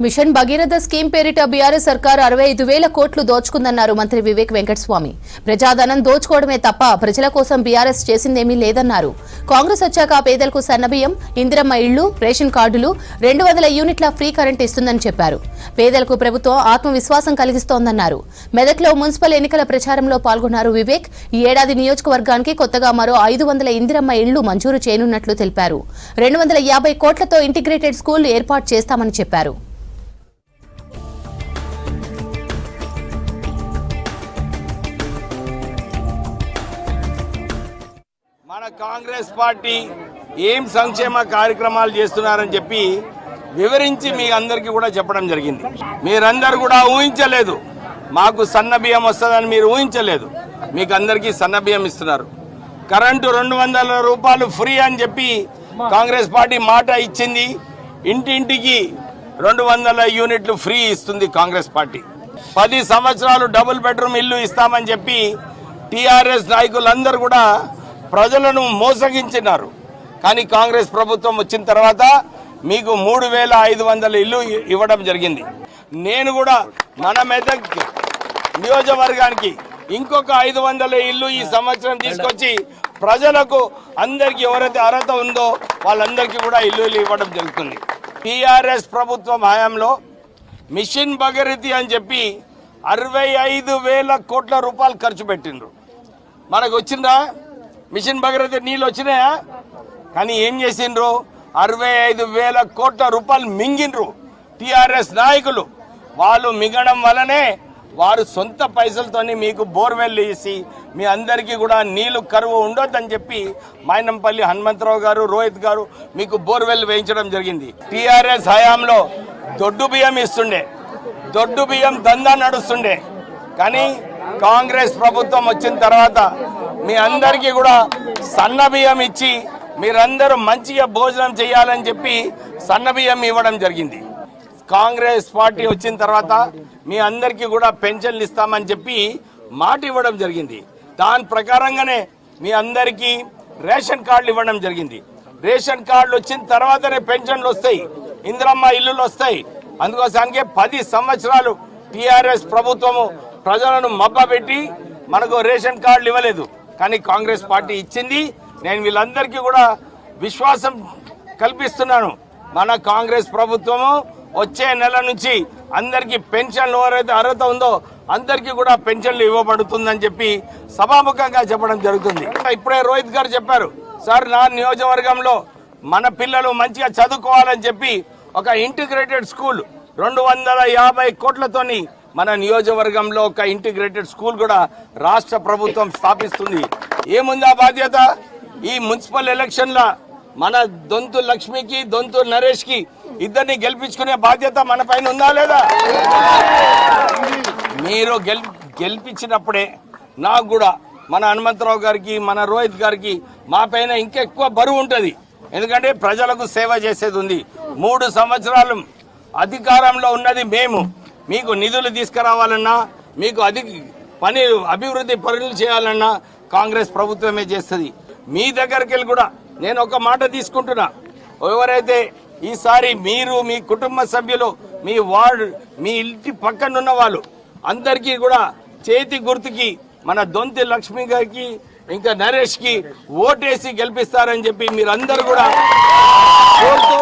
Machine Bhagiratha scheme పేరిట BRS సర్కార్ 65,000 కోట్లు దోచుకుందన్నారు మంత్రి వివేక్ వెంకటస్వామి. ప్రజాధనం దోచుకోవడమే తప్ప ప్రజల కోసం బీఆర్ఎస్ చేసిందేమీ లేదన్నారు. కాంగ్రెస్ వచ్చాక పేదలకు సన్నబియ్యం, ఇందిరమ్మ ఇళ్లు, రేషన్ కార్డులు, 200 యూనిట్ల ఫ్రీ కరెంట్ ఇస్తుందని చెప్పారు. పేదలకు ప్రభుత్వం ఆత్మవిశ్వాసం కలిగిస్తోందన్నారు. మెదక్లో మున్సిపల్ ఎన్నికల ప్రచారంలో పాల్గొన్నారు వివేక్. ఈ ఏడాది నియోజకవర్గానికి కొత్తగా మరో 500 ఇందిరమ్మ ఇళ్లు మంజూరు చేయనున్నట్లు తెలిపారు. 250 కోట్లతో ఇంటిగ్రేటెడ్ స్కూల్ ఏర్పాటు చేస్తామని చెప్పారు. మన కాంగ్రెస్ పార్టీ ఏం సంక్షేమ కార్యక్రమాలు చేస్తున్నారని చెప్పి వివరించి మీ అందరికీ కూడా చెప్పడం జరిగింది. మీరందరూ కూడా ఊహించలేదు, మాకు సన్న బియ్యం వస్తుందని మీరు ఊహించలేదు. మీకు అందరికీ సన్న బియ్యం ఇస్తున్నారు. కరెంటు 200 రూపాయలు ఫ్రీ అని చెప్పి కాంగ్రెస్ పార్టీ మాట ఇచ్చింది. ఇంటింటికి 200 యూనిట్లు ఫ్రీ ఇస్తుంది కాంగ్రెస్ పార్టీ. 10 సంవత్సరాలు డబుల్ బెడ్రూమ్ ఇల్లు ఇస్తామని చెప్పి టీఆర్ఎస్ నాయకులందరూ కూడా ప్రజలను మోసగించినారు. కానీ కాంగ్రెస్ ప్రభుత్వం వచ్చిన తర్వాత మీకు 3,500 ఇల్లు ఇవ్వడం జరిగింది. నేను కూడా మన మెదక్ నియోజకవర్గానికి ఇంకొక 500 ఇల్లు ఈ సంవత్సరం తీసుకొచ్చి ప్రజలకు అందరికీ ఎవరైతే అర్హత ఉందో వాళ్ళందరికీ కూడా ఇల్లు ఇవ్వడం జరుగుతుంది. టీఆర్ఎస్ ప్రభుత్వం హయాంలో మిషన్ భగీరథ అని చెప్పి 65,000 కోట్ల రూపాయలు ఖర్చు పెట్టిండ్రు. మనకు వచ్చిందా మిషన్ భగీరథ నీళ్ళు వచ్చినాయా? కానీ ఏం చేసిండ్రు? 65,000 కోట్ల రూపాయలు మింగిండ్రు టీఆర్ఎస్ నాయకులు. వాళ్ళు మింగడం వల్లనే వారు సొంత పైసలతోని మీకు బోర్వెల్ వేసి మీ అందరికీ కూడా నీళ్లు కరువు ఉండొద్దని చెప్పి మైనంపల్లి హనుమంతరావు గారు, రోహిత్ గారు మీకు బోర్వెల్ వేయించడం జరిగింది. టీఆర్ఎస్ హయాంలో దొడ్డు బియ్యం ఇస్తుండే, దొడ్డు బియ్యం దందా నడుస్తుండే. కానీ కాంగ్రెస్ ప్రభుత్వం వచ్చిన తర్వాత మీ అందరికీ కూడా సన్న బియ్యం ఇచ్చి మీరందరూ మంచిగా భోజనం చేయాలని చెప్పి సన్న బియ్యం ఇవ్వడం జరిగింది. కాంగ్రెస్ పార్టీ వచ్చిన తర్వాత మీ అందరికీ కూడా పెన్షన్లు ఇస్తామని చెప్పి మాట ఇవ్వడం జరిగింది. దాని ప్రకారంగానే మీ అందరికీ రేషన్ కార్డులు ఇవ్వడం జరిగింది. రేషన్ కార్డులు వచ్చిన తర్వాతనే పెన్షన్లు వస్తాయి, ఇందిరమ్మ ఇల్లులు వస్తాయి. అందుకోసానికే 10 సంవత్సరాలు టీఆర్ఎస్ ప్రభుత్వము ప్రజలను మబ్బపెట్టి మనకు రేషన్ కార్డులు ఇవ్వలేదు. కానీ కాంగ్రెస్ పార్టీ ఇచ్చింది. నేను వీళ్ళందరికీ కూడా విశ్వాసం కల్పిస్తున్నాను. మన కాంగ్రెస్ ప్రభుత్వము వచ్చే నెల నుంచి అందరికీ పెన్షన్లు ఎవరైతే అర్హత ఉందో అందరికీ కూడా పెన్షన్లు ఇవ్వబడుతుందని చెప్పి సభాముఖంగా చెప్పడం జరుగుతుంది. ఇప్పుడే రోహిత్ గారు చెప్పారు, సార్ నా నియోజకవర్గంలో మన పిల్లలు మంచిగా చదువుకోవాలని చెప్పి ఒక ఇంటిగ్రేటెడ్ స్కూల్ 250 కోట్లతోని మన నియోజకవర్గంలో ఒక ఇంటిగ్రేటెడ్ స్కూల్ కూడా రాష్ట్ర ప్రభుత్వం స్థాపిస్తుంది. ఏముందా బాధ్యత? ఈ మున్సిపల్ ఎలక్షన్ల మన దొంతు లక్ష్మికి, దొంతు నరేష్ కి ఇద్దరిని గెలిపించుకునే బాధ్యత మన పైన ఉందా లేదా? మీరు గెలిపించినప్పుడే నాకు కూడా మన హనుమంతరావు గారికి, మన రోహిత్ గారికి మా పైన ఇంకెక్కువ బరువు ఉంటుంది. ఎందుకంటే ప్రజలకు సేవ చేసేది ఉంది. 3 సంవత్సరాలు అధికారంలో ఉన్నది మేము. మీకు నిధులు తీసుకురావాలన్నా, మీకు అభివృద్ధి పనులు చేయాలన్నా కాంగ్రెస్ ప్రభుత్వమే చేస్తుంది. మీ దగ్గరికి వెళ్ళి కూడా నేను ఒక మాట తీసుకుంటున్నా, ఎవరైతే ఈసారి మీరు, మీ కుటుంబ సభ్యులు, మీ వార్డు, మీ ఇంటి పక్కనున్న వాళ్ళు అందరికీ కూడా చేతి గుర్తుకి మన దొంతి లక్ష్మి గారికి ఇంకా నరేష్కి ఓటేసి గెలిపిస్తారని చెప్పి మీరందరూ కూడా కోరుతూ